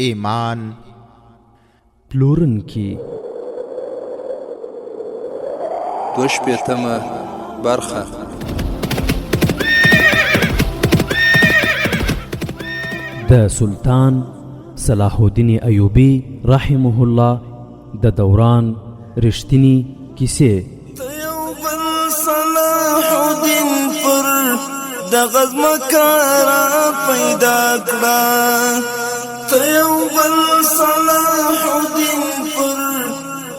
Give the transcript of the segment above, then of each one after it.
ایمان پلورونکی. 22مه برخه. د سلطان صلاح الدین ایوبی رحمه الله د دوران رښتینی کیسې. صلاح الدین پر دغه مکارا پیدا کړه، ته یو بل صلاح الدین پر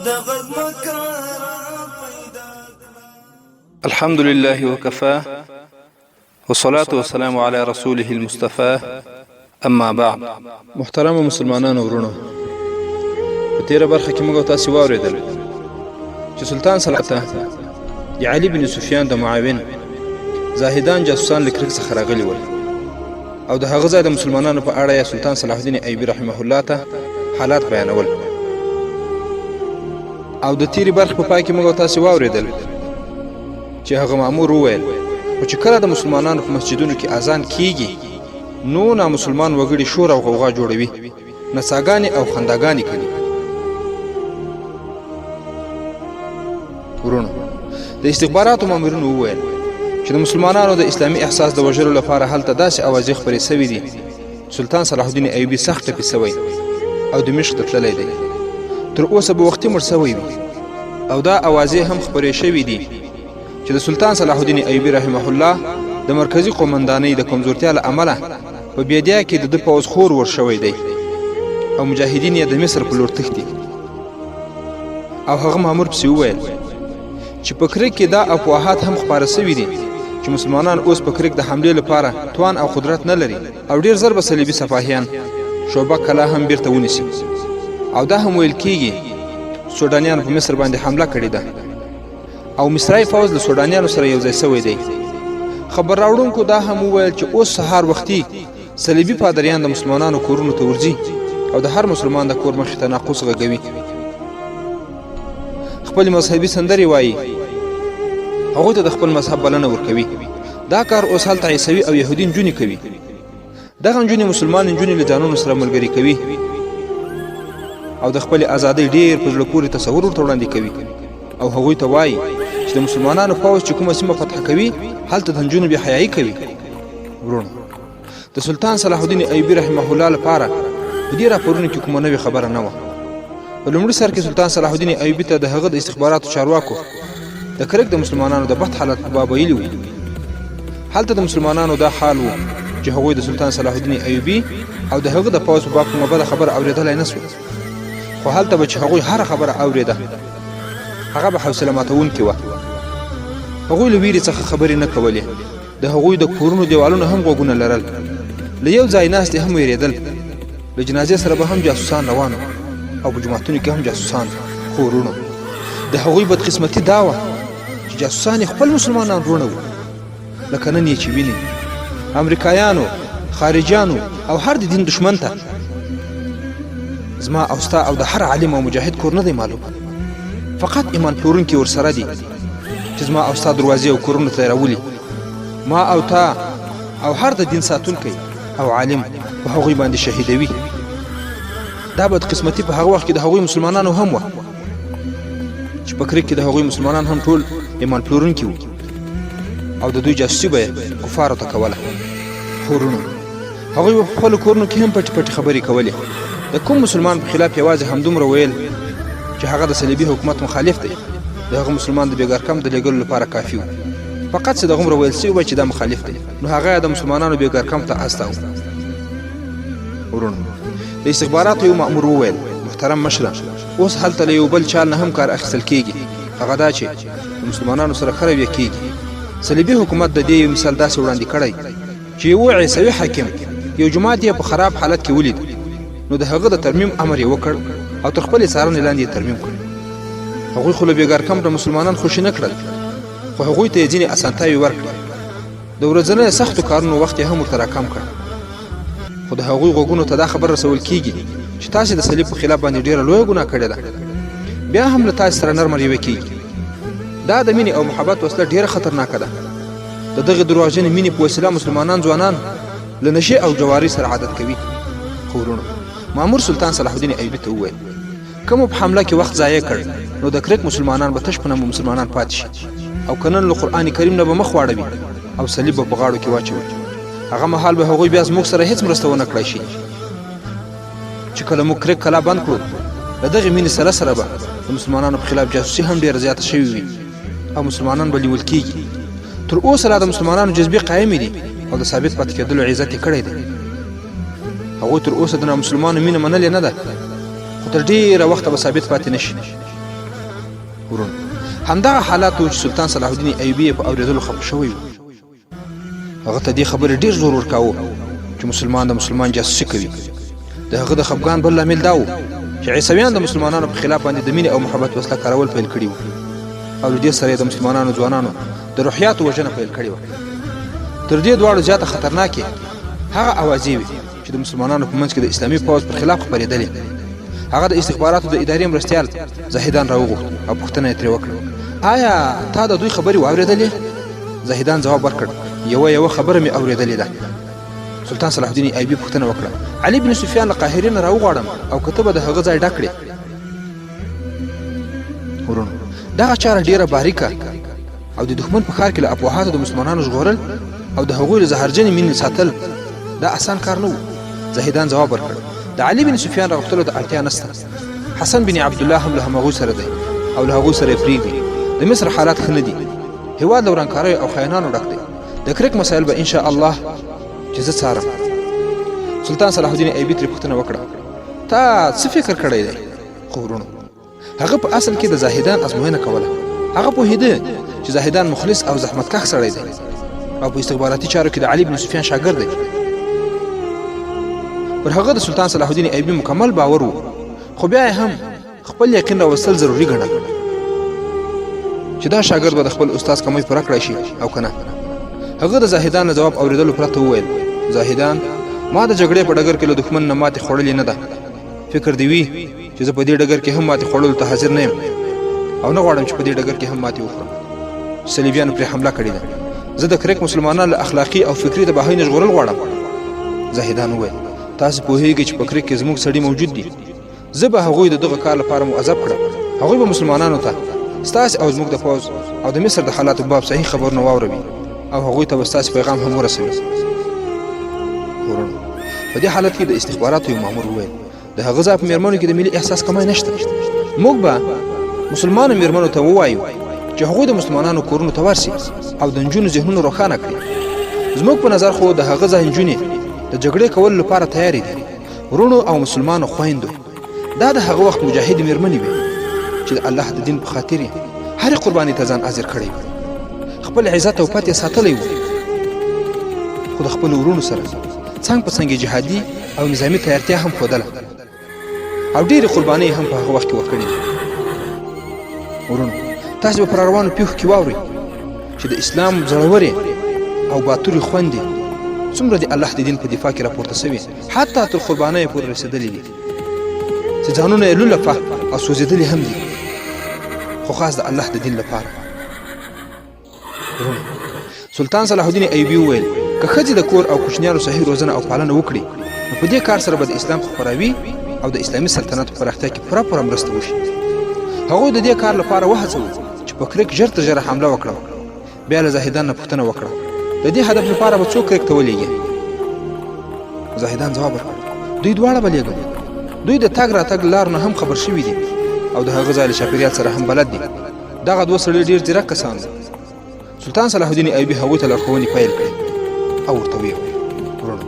دغه مکارا پیدا کړه. الحمد لله وكفى والصلاة والسلام على رسوله المصطفى. اما بعد. محترم مسلمانانو ورونو، په تیره برخه کې موږ تاسو واوریدل چې سلطان صلاح د علي بن سفیان د معاون زاهدان جاسوسان لکرک څخه راغلي ول او د هغه ځای د مسلمانانو په اړه یې سلطان صلاح الدین ایوبی رحمه الله ته حالات بیانول. او د تیری برخه په پای کې موږ تاسو واوریدل چې هغه مأمور وویل چې کله د مسلمانانو په مسجدونو کې اذان کیږي نو نامسلمان وګړي شور او غوغا جوړوي، نڅاګانې او خنداګانې کوي. ورونو، د استخباراتو مامورینو وویل چې د مسلمانانو د اسلامي احساس د وژلو لپاره هلته داسې اوازې خپرې سوي دي سلطان صلاح الدین ایوبي سخت ټپي سوی او دمشق ته تللی دی. تر اوسه به وختي مړ سوی وي او دا اوازې هم خپرې شوي دي چې د سلطان صلاح الدین ایوبي رحمه الله د مرکزی قومندانۍ د کمزورتیا له امله په بیدیا کې د ده پوځ خور ورشوی دی او مجاهدین یې د مصر په لور تښتي. او هغه مامور پسې وویل چې په کرک کې دا افواهات هم خپاره سوي دي چې مسلمانان اوس په کرک د حملې لپاره توان او قدرت نه لري او ډیر زر به صلیبي سپاهیان شعبه کلا هم بیرته ونیسي. او دا هم ویل کېږي سودانیان په مصر باندې حمله کړې ده او مصري فوج له سودانیانو سره یو ځای سوی دی. خبر راوړونکو دا هم وویل چې اوس سهار وختي صلیبي پادریان د مسلمانانو کورونو ته ورځي او د هر مسلمان د کور مخې ته ناقوس غږوي، خپل مذهبي سندرې وایي، هغوی ته د خپل مذهب بلنه ورکوي. دا کار اوس هلته عیسوي او یهودي نجونې کوي. دغه نجونې مسلمان نجونې له ځانونو سره ملګري کوي او د خپلې ازادۍ ډېر په زړه پورې تصور ورته وړاندې کوي او هغوی ته وایي چې د مسلمانانو پوځ چې کومه سیمه فتح کوي هلته د نجونو بې حیایي کوي. ورونو، د سلطان صلاح الدین ایوبي رحمه الله لپاره په دې راپورونو کې کومه نوې خبره نه وه. په لومړي سر کې سلطان صلاح الدین ایوبي ته د هغه د استخباراتو چارواکو د کرک د مسلمانانو د بد حالت په باب ویلي وو. هلته د مسلمانانو دا حال وو چې هغوی د سلطان صلاح الدین ایوبي او د هغه د پوځ په باب کومه بده خبره اورېدلی نه سوه، خو هلته به چې هغوی هره خبره اورېده هغه به حوصله ماتونکې وه. هغوی له ویرې څخه خبرې نه کولې، د هغوی د کورونو دیوالونه هم غوږونه لرل، له یو ځای ناستې هم ویرېدل، له جنازې سره به هم جاسوسان روان او په جوماتونو کې هم جاسوسان. خو ورونو، د هغوی بدقسمتي دا وه چې جاسوسان یې خپل مسلمانان وروڼه وو، لکه نن یې چې ویني امریکایانو، خارجیانو او هر د دین دشمن ته زما او ستا او د هر عالم او مجاهد کور نه دی معلوم، فقط ایمان پلورونکي ورسره دي چې زما او ستا دروازې او کورونو ته یې راولي. ما او تا او هر د دین ساتونکی او عالم په هغوی باندې شهیدوي. دا بدقسمتي په هغه وخت کې د هغوی مسلمانانو هم وه چې په کرک کې د هغوی مسلمانان هم ټول ایمان پلورونکي وو او د دوی جاسوسي به یې کفارو ته کوله. ورونو، هغوی به په خپلو کورونو کې هم پټې پټې خبرې کولې. د کوم مسلمان په خلاف یوازې همدومره ویل چې هغه د صلیبي حکومت مخالف دی، د هغه مسلمان د بېګار کم د لېږلو لپاره کافي و. فقط چې دغومره ویل سوي وای چې دا مخالف دی، نو هغه د مسلمانانو بېګار کم ته استاوه. ورونو، د استخباراتو یو مأمور وویل، محترم مشره، اوس هلته له یو بل چال نه هم کار اخیستل کېږي، هغه دا چې د مسلمانانو سره ښه رویه کېږي. صلیبي حکومت د دې یو مثال داسې وړاندې کړی چې یو عیسوي حاکم یو جومات یې په خراب حالت کې ولید، نو د هغه د ترمیم امر یې وکړ او تر خپلې څارنې لاندې یې ترمیم کړ. هغوی خو له بېګار کم د مسلمانان خوشي نه کړل، خو هغوی ته یې ځینې اسانتیاوې ورکړې. د ورځنیو سختو کارونو وخت یې هم ورته راکم کړ. خو د هغوی غوږونو ته دا خبر رسول کېږي چې تاسې د صلیب په خلاف باندې ډېره لویه ګناه کړې ده، بیا هم له تاسې سره نرمه رویه کېږي. دا د مینې او محبت وسله ډېره خطرناکه ده. د دغې دروغجنې مینې په وسیله مسلمانان ځوانان له نشې او جواري سره عادت کوي. خو ورونو، مامور سلطان صلاح الدین ایوبي ته وویل کوم په حمله کې وخت ضایع کړ نو د کرک مسلمانان به تش په نامه مسلمانان پاتې شي او کنن له قران کریم نه به مخ واړوي او صلیب په غاړو کې واچوي هغه مهال به هغوی بیا زموږ سره هیڅ مرسته ونه کړای شي چې کله موږ کرک کلا بند کړو د دغه مینې سره به د مسلمانانو په خلاف جاسوسي هم ډیره زیاته شوې وي او مسلمانان به نیول کېږي تر اوسه لا د مسلمانانو جذبې قایمې دي او د ثابت پاتې کېدلو عزت یې کړی دی هغوی تر اوسه د نامسلمانو مینه منلې نه ده خو تر ډیره وخته به ثابت پاتې نه شي ورونه همدغه حالات و چې سلطان صلاح الدین ایوبي په اورېدلو خفه شوی و هغه ته دې خبرې ډیر زور ورکاوه چې مسلمان د مسلمان جاسوسي کوي د هغه د خفګان بل لامل دا و چې عیسویان د مسلمانانو په خلاف باندې د مینې او محبت وسله کارول پیل کړي وو او له دې سره د مسلمانانو ځوانانو د روحیاتو وژنه پیل کړې وه تر دې دواړو زیاته خطرناکې هغه اوازې وې چې د مسلمانانو په منځ کې د اسلامي پوځ پر خلاف خپرېدلې هغه د استخباراتو د ادارې مرستیال زاهدان راوغوښت او پوښتنه یې ترې وکړه آیا تا د دوی خبرې واورېدلې زاهدان ځواب ورکړ یوه خبره مې اورېدلې ده سلطان صلاح الدین ایوبي پوښتنه وکړه علي بن سفیان له قاهرې نه راوغواړم او که ته به د هغه ځای ډک کړې ورونو دغه چاره ډیره باریکه او د دښمن په ښار کې له افواهاتو د مسلمانانو ژغورل او د هغوی له زهرجنې مینې ساتل دا اسان کار نه و زاهدان ځواب ورکړ د علي بن سفیان راغوښتلو د اړتیا نشته حسن بن عبدالله هم له همغوی سره دی او له هغوی سره یې پرېږدي د مصر حالات ښه نه دي هېواد له ورانکاریو او خاینانو ډک دی د کرک مسایل به انشاء الله چې زه څارم سلطان صلاح الدین ایوبي ترې پوښتنه وکړه تا څه فکر کړی دی خو ورونو هغه په اصل کې د زاهدان ازموینه کوله هغه پوهېده چې زاهدان مخلص او زحمتکښ سړی دی او په استخباراتي چارو کې د علي بن سفیان شاګرد دی پر هغه د سلطان صلاح الدین ایوبي مکمل باور و خو بیا هم خپل یقین راوستل ضروري ګڼل چې دا شاګرد به د خپل استاد کمی پوره کړی شي او که نه هغه د زاهدان له جواب اورېدلو پرته وویل زاهدان ما د جګړې په ډګر کې له دښمن نه ماتې خوړلې نه ده فکر دې وي چې زه په دې ډګر کې هم ماتې خوړلو ته حاضر نه یم او نه غواړم چې په دې ډګر کې هم ماتې وخورم صلیبیانو پرې حمله کړې ده زه د کرک مسلمانانو له اخلاقي او فکري تباهۍ نه ژغورل غواړم زاهدان وویل تاسو پوهیږئ چې په کرک کې زموږ سړي موجود دي زه به هغوی د دغه کار لپاره مؤظف کړم هغوی به مسلمانانو ته ستاسې او زموږ د پوځ او د مصر د حالاتو په باب صحیح خبرونه واوروي او هغوی ته به ستاسې پیغام هم ورسوي ورونو په دې حالت کې د استخباراتو یو مامور وویل د هغه ځای په میرمنو کې د ملي احساس کمی نشته موږ به مسلمانو میرمنو ته ووایو چې هغوی د مسلمانانو کورونو ته ورسي او د نجونو ذهنونه روښانه کړي زموږ په نظر خو د هغه ځای نجونې د جګړې کولو لپاره تیارې دي ورونو او مسلمانو خویندو دا د هغه وخت مجاهد میرمنې وې چې د الله د دین په خاطر یې هرې قربانۍ ته ځان حاضر کړی و خپل عزت او پت یې ساتلی و خو د خپلو ورونو سره څنګ په څنګ جهادي او نظامي تیارتیا هم ښودله او ډېرې قربانۍ هم په هغه وخت کې ورکړې دي ورونو تاسې به پر روانو پیښو کې واورئ چې د اسلام زړورې او باتورې خویندې څومره د الله د دین په دفاع کې راپورته سوي حتی تر قربانیو پورې رسېدلې دي چې ځانونه یې لولپه او سوځېدلي هم دي خو خاص د الله د دین لپاره سلطان صلاح الدین ایوبي وویل که ښځې د کور او کوچنیانو صحیح روزنه او پالنه وکړي نو په دې کار سره به د اسلام خپراوي او د اسلامي سلطنت په پراختیا کې پوره مرسته وشي هغوی د دې کار لپاره وهڅوو چې په کرک ژر تر ژره حمله وکړه بیا له زاهدان نه پوښتنه وکړه د دې هدف لپاره به څوک کرک ته ولېږي زاهدان ځواب ورکړ دوی دواړه به لېږم دوی د تګ راتګ لارو نه هم خبر شوي دي او د هغه ځای له چاپېریال سره هم بلد دي دغه دوه سړي ډېر ځیرک کسان دي سلطان صلاح الدین ایوبي هغوی ته لارښوونې پیل کړې او ورته ویې ویل ورونو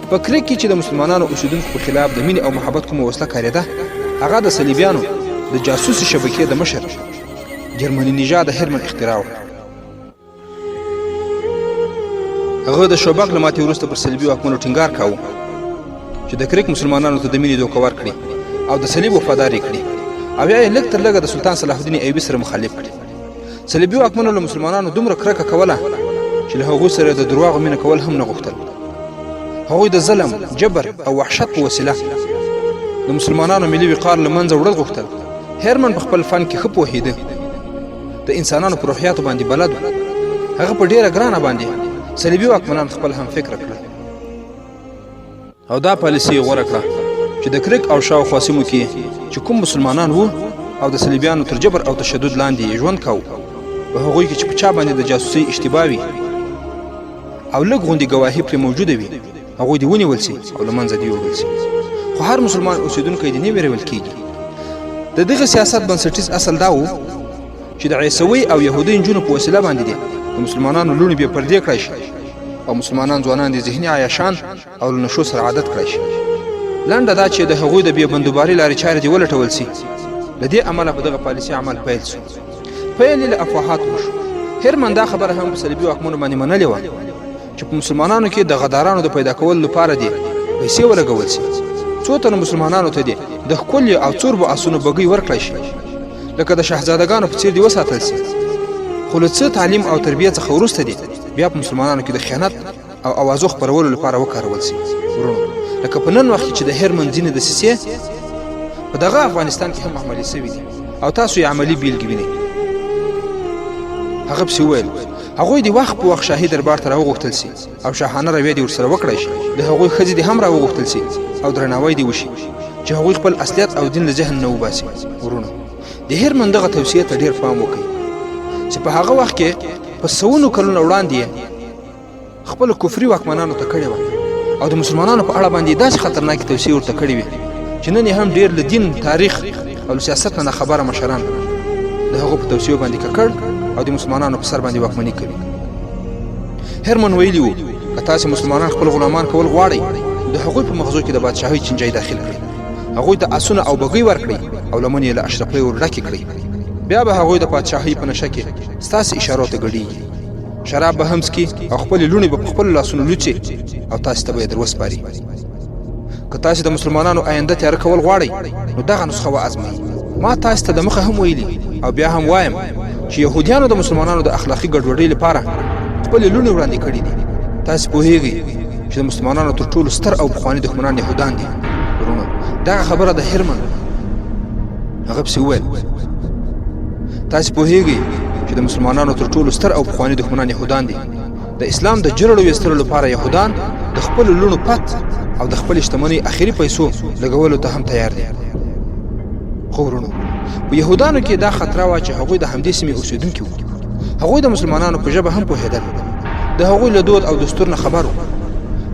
په کرک کې چې د مسلمانانو اوسېدونکو په خلاف د مینې او محبت کومه وسله کارېده هغه د صلیبیانو د جاسوسي شبکې د مشر جرمني نژاد هرمن اختراع وه هغه د شوبک له ماتې وروسته پر صلیبي واکمنو ټینګار کاوه چې د کرک مسلمانانو ته د مینې دوکه ورکړي او د صلیب وفادار یې کړي او یا یې لږ تر لږه د سلطان صلاح الدین ایوبي سره مخالف کړي صلیبي واکمنو له مسلمانانو دومره کرکه کوله چې له هغوی سره د درواغو مینه کول هم نه غوښتل هغوی د ظلم جبر او وحشت په وسیله د مسلمانانو ملي وقار له منځه وړل غوښتل هرمن په خپل فن کې ښه پوهېده د انسانانو په روحیاتو باندې بلد هغه په ډېره ګرانه باندې صلیبي واکمنان خپل هم فکر کړل او دا پالیسي یې غوره کړه چې د کرک او شاوخوا سیمو کې چې کوم مسلمانان وو او د صلیبیانو تر جبر او تشدد لاندې ژوند کاوه، په هغوی کې چې په چا باندې د جاسوسۍ اشتباه وي او لږ غوندې ګواهي پرې موجوده وي، هغوی دې ونیول سي او له منځه دې یوړل سي. خو هر مسلمان اوسېدونکی دې نه ویرول کېږي. د دغه سیاست بنسټیز اصل دا و چې د عیسوي او یهودي نجونو په وسیله باندې دي د مسلمانانو لوڼې بې پردې کړای شي او مسلمانان ځوانان د ذهني عیاشان او له نشو سره عادت کړای شي. لنډه دا چې د هغوی د بې بندوبارۍ لارې چارې دې ولټول سي. له دې امله په دغه پالیسۍ عمل پیل سو. پیل یې له افواهاتو وشو. هرمن دا خبره هم په صلیبي واکمنو باندې منلې وه چې په مسلمانانو کې د غدارانو د پیدا کولو لپاره دې پیسې ولګول سي. څو تنو مسلمانانو ته دې د ښکلي او څوربو آسونو بګۍ ورکړی شي لکه د شهزادګانو په څېر دې وساتل سي. خو له څه تعلیم او تربیه څخه وروسته دې بیا په مسلمانانو کې د خیانت او اوازو خپرولو لپاره وکارول سي. ورونو لکه په نن وخت کې چې د هرمن ځینې دسیسې په دغه افغانستان کې هم عملي سوي دي او تاسو یې عملي بیلګې وینئ. هغه پسې وویل هغوی د وخت په وخت شاهي دربار ته راوغوښتل سي او شاهانه رویه دې ورسره وکړی شي. د هغوی ښځې دې هم راوغوښتل سي او درناوی دې وشي چې هغوی خپل اصلیت او دین له ذهن نه وباسي. ورونو د هرمن دغه توصیې ته ډېر پام وکړئ چې په هغه وخت کې په سوونو کلونو وړاندې خپل کفري واکمنانو ته کړې وه او د مسلمانانو په اړه باندې داسې خطرناکې توصیې ورته کړې وې چې نن یې هم ډېر له دین، تاریخ او له سیاست نه خبره مشران د هغو په توصیو باندې ککړ او د مسلمانانو په سر باندې واکمني کوي. هرمن ویلي وو که تاسې مسلمانان خپل غلامان کول غواړئ د هغوی په مغزو کې د بادشاهۍ چینجۍ داخل کړئ، هغوی ته آسونه او بګۍ ورکړئ او لمن یې له اشرفیو ډکې کړئ. بیا به هغوی د پادشاهۍ په نشه کې ستاسې اشارو ته ګډېږي، شراب به هم څکي او خپلې لوڼې به په خپلو لاسونو لوڅې او تاسې ته به یې در وسپاري. که تاسې د مسلمانانو آینده تیاره کول غواړئ نو دغه نسخه وازموئ. ما تاسې ته د مخه هم ویلي او بیا هم وایم چې یهودیانو د مسلمانانو د اخلاقي ګډوډۍ لپاره خپلې لوڼې وړاندې کړي دي. تاسې پوهیږئ چې د مسلمانانو تر ټولو ستر او پخواني دښمنان یهودان دي. ورونو دغه خبره د هرمن هغه پسې وویل تاسې پوهیږئ چې د مسلمانانو تر ټولو ستر او پخواني دښمنان یهودان دي. د اسلام د جرړو ویستلو لپاره یهودان د خپلو لوڼو پت او د خپلې شتمنۍ اخري پیسو لګولو ته هم تیار دي. خو ورونو په یهودانو کې دا خطره وه چې هغوی د همدې سیمې اوسېدونکي وو. هغوی د مسلمانانو په ژبه هم پوهېدل، د هغوی له دود او دستور نه خبر وو،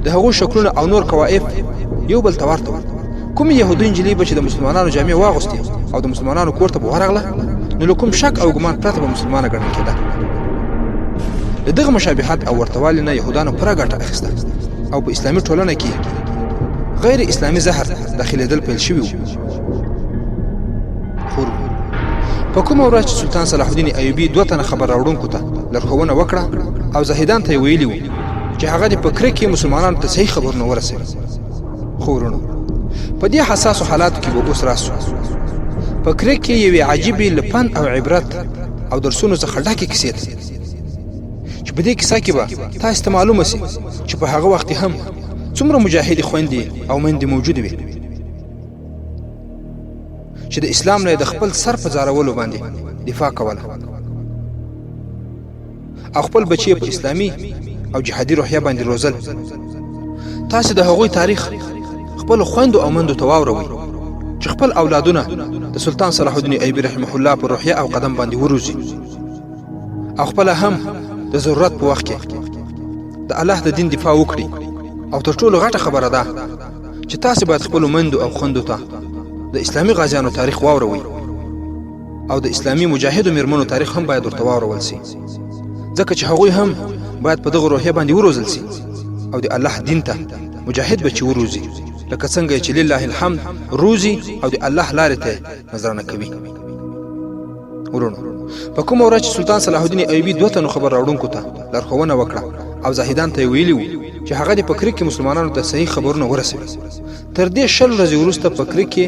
د هغوی شکلونه او نور کوائف یو بل ته ورته وو. کومې یهودي نجلۍ به چې د مسلمانانو جامې واغوستې او د مسلمانانو کور ته به ورغله نو له کوم شک او ګمان پرته به مسلمانه ګڼل کېده. له دغه مشابهت او ورتوالي نه یهودانو پوره ګټه اخیسته او په اسلامي ټولنه کې غیر اسلامي زهر داخلېدل پیل شوي وو. په کومه ورځ چې سلطان صلاح الدین ایوبي 2 تنه خبر راوړونکو ته لارښوونه وکړه او زاهدان ته یې ویلي وو چې هغه دې په کرک کې مسلمانانو ته صحیح خبرونه ورسوي. خو ورونو په دې حساسو حالاتو کې به اوس راسو. په کرک کې یوې عجیبې له پند او عبرت او درسونو څخه ډکې کیسې ده چې په دې کیسه کې به تاسو ته معلومه سي چې په هغه وخت هم څومره مجاهدې خویندې او میندې موجودې وې چې د اسلام نه د خپل سر په ځارولو باندې دفاع کوله او خپل بچي په اسلامي او جهادي روحیه باندې روزل. تاسو د هغوی تاریخ خپل خويندو او مندو ته واوروئ چې خپل اولادونه د سلطان صلاح الدین ایوبي رحمه الله په روحیه او قدم باندې وروزي او خپل هم د ضرورت په وخت کې د الله د دین دفاع وکړي. او تر ټولو غټه خبره ده چې تاسو باید خپل مندو او خويندو ته د اسلامي غازیانو تاریخ واوروئ او د اسلامي مجاهدو میرمنو تاریخ هم باید ورته واورول سي ځکه چې هغوی هم باید په دغه روحیه باندې وروزل سي او د الله دین ته مجاهد بچي وروزي لکه څنګه چې لله الحمد روزي او د الله لارې ته نظرانه کوي. ورونو په کومه ورځ چې سلطان صلاح الدین ایوبي 2 تنو خبر راوړونکو ته لارښوونه وکړه او زاهدان ته ویلي وو چې هغه د پکریک کې مسلمانانو ته صحیح خبرونه ورسوي. تر دې 10 ورځې وروسته پکریک کې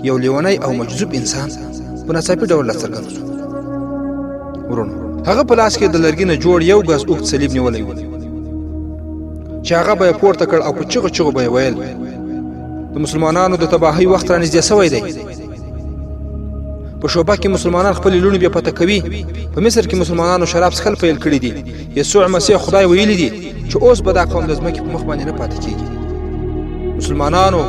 یو لیونی او مجذوب انسان په ناڅاپي ډول راڅرګند شو. ورونو هغه په لاس کې د لرګي نه جوړ یو غاز اوږد صلیب نیولی و چې هغه به یې پورته کړ او په چغو چغو به یې ویل د مسلمانانو د تباهۍ وخت را نږدې سوی دی. په شوبه کې مسلمانان خپلې لوڼې بیا پته کوي. په مصر کې مسلمانانو شراب څښل پیل کړي دي. یسوع مسیح خدای ویلي دي چې اوس به دا قوم د ځمکې په مخ باندې نه پاتې کېږي. مسلمانانو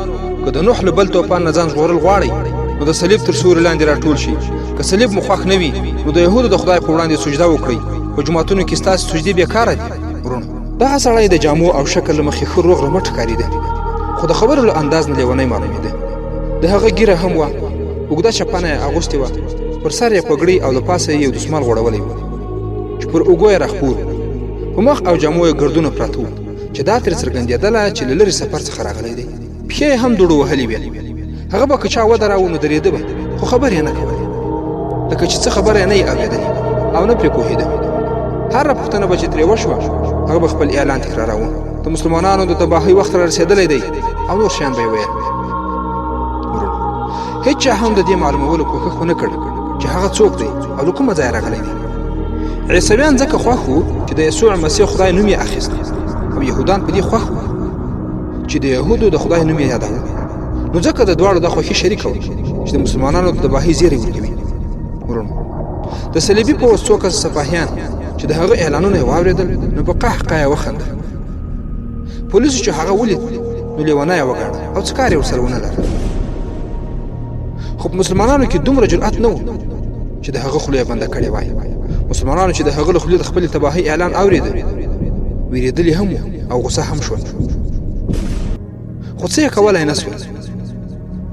که د نوح له بل توپان نه ځان ژغورل غواړئ نو د صلیب تر سیوري لاندې راټول شي. که صلیب مو خوښ نه وي نو د یهودو د خدای په وړاندې سجده وکړئ. په جوماتونو کې ستاسې سجدې بېکاره دي. ورونو دغه سړی د جامو او شکل له مخې ښه روغ رمټ ښکارېده، خو د خبرو له انداز نه لیونی معلومېده. د هغه ږیره هم وه، اوږده چپنه یې اغوستې وه، پر سر یې پګړۍ او له پاسه یې یو دسمال غوړولی و چې پر اوږو یې راخپور و. په مخ او جامو یې ګردونه پراته وو چې دا ترې څرګندېدله چې له لرې سفر څخه راغلی دی. پښې یې هم دوړو وهلې وې. هغه به که چا ودراوه نو درېده به، خو خبرې یې نه کولې، لکه چې څه خبره یې نه یې اورېدلې او نه پرې پوهېده. هره پوښتنه به چې ترې وشوه هغه به خپل اعلان تکراروه. د مسلمانانو د تباهۍ وخت را رسېدلی دی او نور شیان به یې ویل. هیڅ چا هم د دې معلومولو کوښښ ونه کړ چې هغه څوک دی او له کومه ځایه راغلی دی. عیسویان ځکه خوښ وو چې د یسوع مسیح خدای نوم یې اخیست، او یهودان په دې خوښ وو چې د یهودو د خدای نوم یې یاداوه. نو ځکه د دواړو دا خوښي شریکه وه چې د مسلمانانو د تباهۍ زیری ورکوي. ورونو د صلیبي پوځ څو کسه سپاهیان چې د هغه اعلانونه یې واورېدل نو په قهقه یې وخندل. پولیسو چې هغه ولید نو لیونی یې وګاڼه او څه کار یې ورسره ونه لرل. خو په مسلمانانو کې دومره جرأت نه و چې د هغه خوله یې بنده کړې وای. مسلمانانو چې د هغه له خولې د خپلې تباهۍ اعلان اورېده ویرېدلي هم و او غوسه هم شول، خو څه یې کولی نه سول.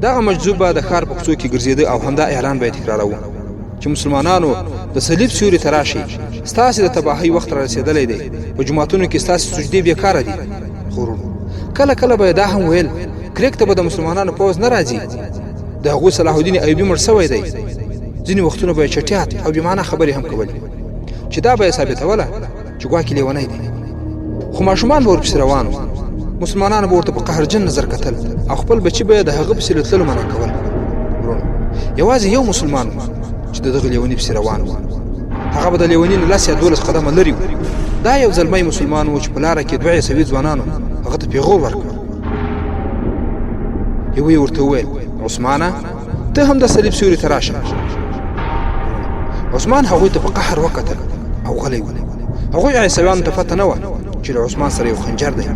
دغه مجذوب به د ښار په کوڅو کې ګرځېده او همدا اعلان به یې تکراروه چې مسلمانانو د صلیب سیوري ته راشئ، ستاسې د تباهۍ وخت را رسېدلی دی، په جوماتونو کې ستاسې سجدې بېکاره دي. خو ورونو کله کله به یې دا هم ویل کرېک ته به د مسلمانانو پوځ نه راځي، د هغوی صلاح الدین ایوبي مړ سوی دی. ځینې وختونه به یې چټیات او بېمعنه خبرې هم کولې چې دا به یې ثابتوله چې ګواکې لیونی دی. خو ماشومان به ورپسې روان وو. مسلمانانو به ورته په قهرجن نظر کتل او خپل بچي به یې د هغه پسې له تللو منع کول. ورونو یوازې یو مسلمان و چې د دغه لیوني پسې روان و. هغه به د لیوني نه 10 یا 12 قدمه لرې و. دا یو زلمی مسلمان و چې په لاره کې 2 عیسوي ځوانانو هغه ته پیغور ورکړ. یو یې ورته وویل عثمانه ته هم د صلیب سیوري ته راشه. عثمان هغوی ته په قهر وکتل او غلی و. هغوی عیسویانو ته پته نه وه چې له عثمان سره یو خنجر دی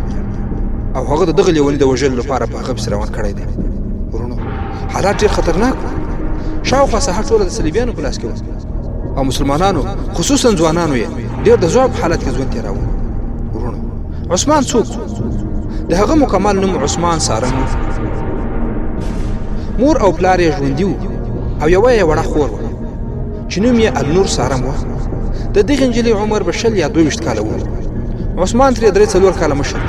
او هغه د دغه لیوني د وژلو لپاره په هغه پسې روان کړی دی. ورونو حالات ډېر خطرناک و. شاوخوا ساحه ټوله د صلیبیانو په لاس کې وه او مسلمانانو خصوصا ځوانانو یې ډېر د ذوق په حالت کې ژوند تېراوه. ورونو عثمان څوک و؟ د هغه مکمل نوم عثمان سارم و. مور او پلار یې ژوندي وو او یوه یې وړه خور وه چې نوم یې النور سارم وه. د دغې نجلۍ عمر به 20 یا 22 کاله و. عثمان ترې 3-4 کاله مشر،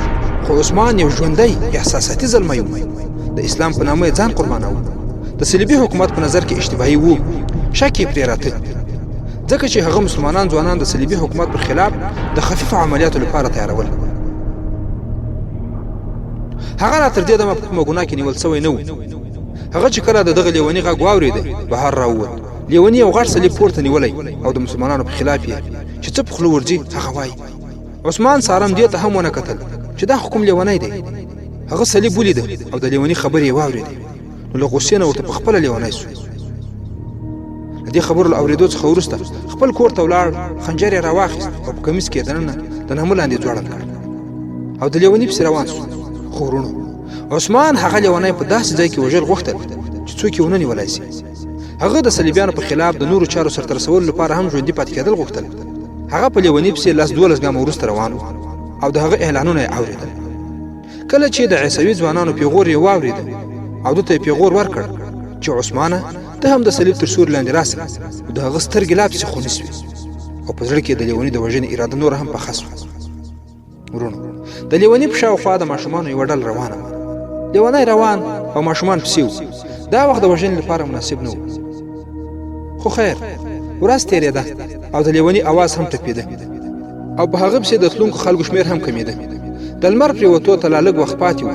خو عثمان یو ژوندی احساساتي زلمی و. د اسلام په نامه یې ځان قرباناوه. د صلیبي حکومت په نظر کې اشتباهي و، شک یې پرې راته، ځکه چې هغه مسلمانان ځوانان د صلیبي حکومت پر خلاف د خفیفو عملیاتو لپاره تیارول. هغه را تر دې دمه په کومه ګناه کې نیول سوی نه و. هغه چې کله د دغه لیوني غږ واورېده بهر راووت. لیوني یو غټ صلیب پورته نیولی او د مسلمانانو په خلاف یې چې څه په خوله ورځي هغه وایي. عثمان سارم دې ته هم ونه کتل چې دا حکم لیونی دی. هغه صلیب ولیده او د لیوني خبرې یې واورېدې نو له غوسې نه ورته په خپله لیونی سو. د دې خبرو له اورېدو څخه وروسته خپل کور ته ولاړ، خنجر یې راواخیست او په کمیس کې یې دننه د نامه لاندې ځوړند کړ او د لیوني پسې روان سو. خو ورونو عثمان هغه لیونی په داسې ځای کې وژل غوښتل چې څوک یې ونه نیولی سي. هغه د صلیبیانو په خلاف د نورو چارو سرته رسولو لپاره هم ژوندي پاتې کېدل غوښتل. هغه په لیوني پسې 10-12 ګامه وروسته روان و او د هغه اعلانونه یې اورېدل. کله چې د عیسوي ځوانانو پیغور یې واورېده او ده ته یې پیغور ورکړ چې عثمانه ته هم د صلیب تر سوري لاندې راسه، د هغه سترګې لا پسې خونې سوې او په زړه کې د لیوني د وژنې اراده نوره هم پخه سوه. ورونو د لیوني په شاوخوا د ماشومانو یوه ډله روانه وه. لیونی روان او ماشومان پسې و. دا وخت د وژنې لپاره مناسب نه و. خو خیر ورځ تېرېده او د لیوني اواز هم ټپېده او په هغه پسې د تلونکو خلکو شمېر هم کمېده. د لمر پرېوتو ته لا لږ وخت پاتې و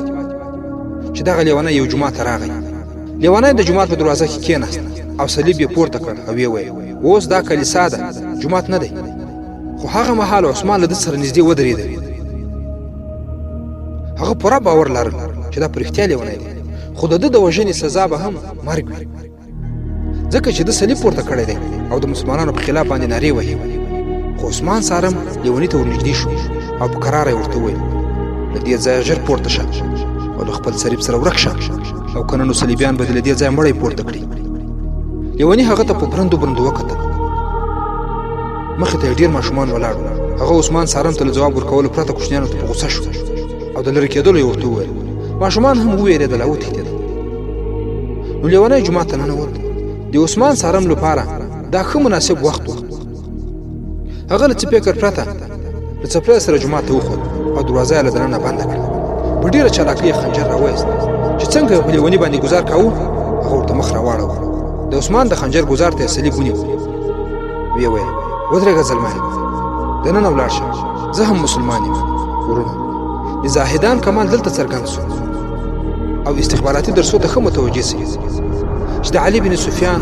چې دغه لیونی یو جومات ته راغی. لیونی د جومات په دروازه کې کېناست او صلیب یې پورته کړ او ویې ویل اوس دا کلیسا ده، جومات نه دی. خو هغه مهال عثمان له ده سره نږدې ودرېده. هغه پوره باور لرل چې دا په رښتیا لیونی دی، خو د ده د وژنې سزا به هم مرګ وي، ځکه چې ده صلیب پورته کړی دی او د مسلمانانو په خلاف باندې نارې وهي. خو عثمان سارم لیوني ته ورنږدې شو او په کراره یې ورته وویل له دې ځایه ژر پورته شه. او د خپل صلیب سره ورک شه او کنه نو صلیبیان به د دې ځای مړی پورته کړي. لیونی هغه ته په برندو وکتل. مخې ته ډېر ماشومان ولاړ وو. هغه عثمان سارم ته ځواب ورکولو پرته کوچنیانو ته په غوسه شو او د لرې کېدلو یې ورته وویل. ماشومان هم ووېرېدل او وتښتېدل. نو لیونی جومات ته ننوت. د عثمان سارم لپاره دا ښه مناسب وخت و. هغه له څه فکر پرته له څپلۍ سره جومات ته وخوت او دروازه یې له دننه بنده کړه. په ډېره چالاکۍ یې خنجر راوایست چې څنګه یې په لیوني باندې ګزار کاوه. هغه ورته مخ راواړوه. د عثمان د خنجر ګزار ته یې صلیب ونیو. ویې ویل ودرېږه زلمی، دننه ولاړ شه، زه هم مسلمان یم. ورونو، د زاهدان کمال دلته څرګند سو او استخباراتي درسو ته ښه متوجه سي چې د علي بن سفیان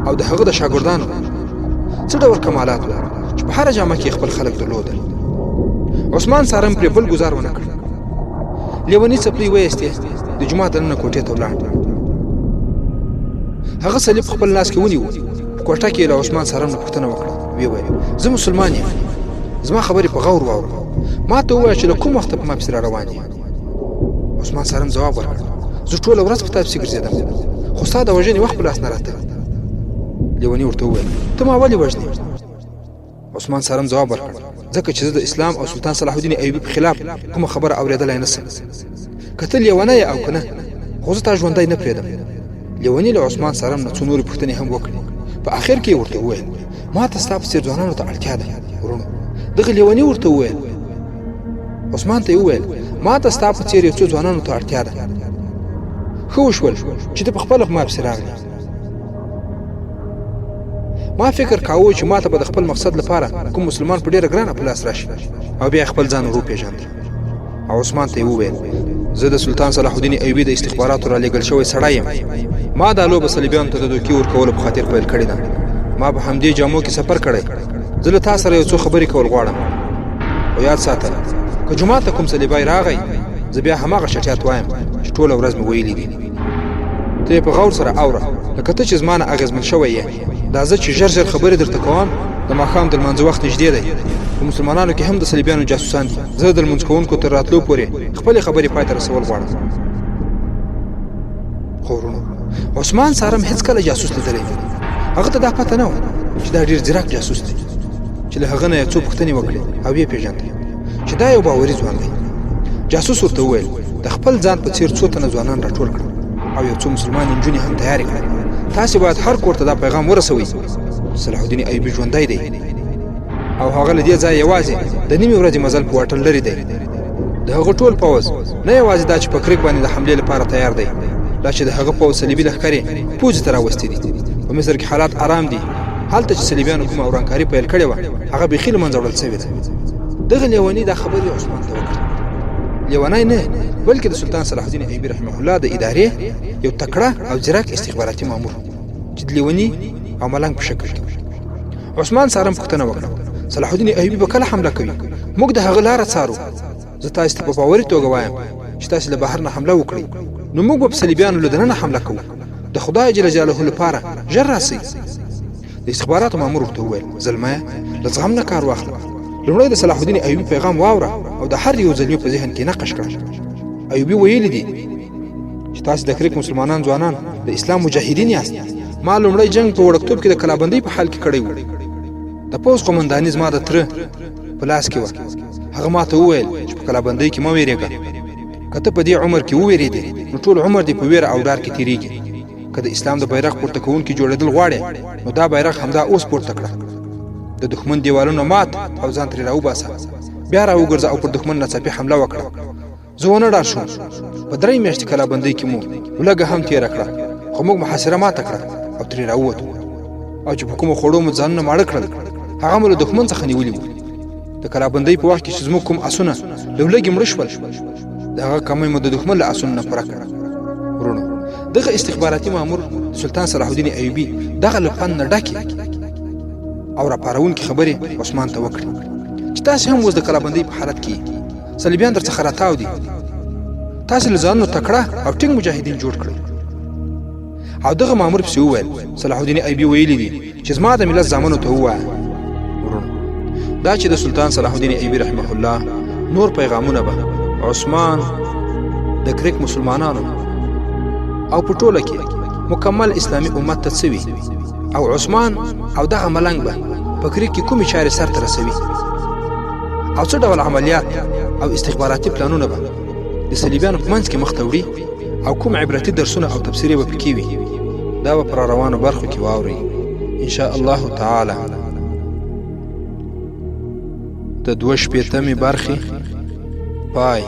او د هغه د شاګردانو څه ډول کمالات وو چې په هره جامه کې خپل خلک درلودل. عثمان سارم پرې بل ګزار ونه کړ. لیوني څپلۍ ویستې د جومات دننه کوټې ته ولاړ. هغه صلیب خپل لاس کې ونیو. په کوټه کې له عثمان سارم نه پوښتنه وکړه. ویې ویل زه مسلمان یم، زما خبرې په غور واوره، ما ته ووایه چې له کوم وخته په ما پسې را روان یې. عثمان سارم ځواب ورکړ زه ټوله ورځ په تا پسې ګرځېدم، خو ستا د وژنې وخت په لاس نه راته. لیوني ورته وویل ته ما ولې وژنې؟ عثمان سارم ځواب ورکړ ځکه چې زه د اسلام او سلطان صلاح الدین ایوبي په خلاف کومه خبره اورېدلی نه شم. که ته لیونی او که نه، خو زه تا ژوندی نه پرېږدم. لیوني له عثمان سارم نه څو نورې پوښتنې هم وکړې. په اخر کې یې ورته وویل ما ته ستا په څېر ځوانانو ته اړتیا ده. ورونو، دغه لیوني ورته وویل. عثمان ته یې وویل ما ته ستا په څېر یو څو ځوانانو ته اړتیا ده. ښه وشول چې ته پخپله په ما پسې راغلې. ما فکر کاوه چې ما ته به د خپل مقصد لپاره کوم مسلمان په ډېره ګرانه په لاس راشي او بیا خپل ځان ور وپېژاند. او عثمان ته یې وویل زه د سلطان صلاح الدین ایوبي د استخباراتو را لېږل شوی سړی یم. ما دا لوبه صلیبیانو ته د دوکې ورکولو په خاطر پیل کړې ده. ما په همدې جامو کې سفر کړی. زه له تا سره یو څو خبرې کول غواړم. او یاد ساته که جومات ته کوم صلیبی راغی، زه بیا هماغه چټیات وایم چې ټوله ورځ مې ویلي دي. ته یې په غور سره اوره، لکه ته چې زما نه اغېزمن شوی یې. دا زه چې ژر ژر خبرې درته کوم، د ماښام د لمانځه وخت نږدې دی. په مسلمانانو کې هم د صلیبیانو جاسوسان دي. زه د لمونځ کوونکو تر راتلو پورې خپلې خبرې پای ته رسول غواړم. خو ورونو، عثمان سارم هېڅکله جاسوس لیدلی نه. هغه ته دا پته نه وه چې دا ډېر ځیرک جاسوس دی، چې له هغه نه یې څو پوښتنې وکړې او یې پېژانده چې دا یو باوري ځوان دی. جاسوس ورته وویل د خپل ځان په څېر څو تنه ځوانان راټول کړه او یو څو مسلمان نجونې هم تیارې کړه. تاسې باید هر کور ته دا پیغام ورسوئ صلاح الدین ایوبي ژوندی دی او هغه له دې ځایه یوازې د نیمې ورځې مزل په واټن لرې دی. د هغه ټول پوځ نه یوازې دا چې په کرک باندې د حملې لپاره تیار دی، لا چې د هغه پوځ صلیبي لښکر یې پوځې ته راوستي دي. په مصر کې حالات آرام دي. هلته چې صلیبیانو کومه ورانکاري پیل کړې وه، هغه بیخي له منځه وړل سوې ده. دغه لیوني دا خبرې عثمان ته وکړې. لیونی نه، بلکې د سلطان صلاح الدین ایوبي رحمه الله د ادارې یو تکړه او ځیرک استخباراتي مامور چې د لیوني او ملنګ په شکل کې. عثمان سارم پوښتنه وکړه صلاح الدین ایوبي به کله حمله کوي؟ موږ د هغه لاره څارو. زه تاسې ته په باوري توګه وایم چې تاسې له بهر نه حمله وکړئ، نو موږ به په صلیبیانو له دننه حمله کوو. د خدای جل جلاله لپاره ژر راسئ. د استخباراتو مامور ورته وویل زلمیه، له زغم نه کار واخله. لومړی د صلاح الدین ایوبي پیغام واوره او د هر یو زلمي په ذهن کې نقش کړه. ایوبي ویلي دي چې تاسې د کرک مسلمانان ځوانان د اسلام مجاهدین یاست. ما لومړی جنگ په وړکتوب کې د کلابندۍ په حال کې کړی و. د پوځ قومنداني زما د تره په لاس کې وه. هغه ما ته وویل چې په کلابندۍ کې مه ویرېږه. که ته په دې عمر کې وویرېدې نو ټول عمر دې په ویره او ډار کې تېرېږي. که د اسلام د بیرغ پورته کوونکي جوړېدل غواړې، نو دا بیرغ همدا اوس پورته کړه. د دښمن دیوالونه مات او ځان ترې راوباسه. بیا راوګرځه او پر دښمن ناڅاپي حمله وکړه. زه ونه ډار شوم. په 3 میاشتې کلابندۍ کې مو لږه هم تېره کړه، خو موږ محاصره ماته کړه او ترې راووتو. او چې په کومو خوړو مو ځانونه ماړه کړل، هغه مو له دښمن څخه نیولي وو. د کلابندۍ په وخت کې چې زموږ کوم اسونه لولږې مړه شول، د هغه کمۍ مو د دښمن له اسونو نه پوره کړه. ورونو، دغه استخباراتي مامور سلطان صلاح الدین ایوبي دغه له فن نه ډکې او راپارونکې خبرې عثمان ته وکړې چې تاسې هم اوس د کلابندۍ په حالت کې صلیبیان در څخه راتاو دي. تاسې له ځانونو تکړه او ټینګ مجاهدین جوړ کړئ. او دغه مامور پسې وویل صلاح الدین ایوبي ویلي دي چې زما د ملت زامنو ته ووایه. ورونو، دا چې د سلطان صلاح الدین ایوبي رحمه الله نور پیغامونه به عثمان د ګریک مسلمانانو او په ټوله کې مکمل اسلامي امت ته څه وي او عثمان او دغه ملنګ به په ګریک کې کومې چارې سرته رسوي او څه ډول عملیات او استخباراتي پلانونه به د صلیبیانو په منځ کې مخته وړي او کوم عبرتي درسونه او تفسیرې به پکې وي دا به پر روانو برخو کې واورئ ان شاء الله تعالی. د 22مې برخې پای.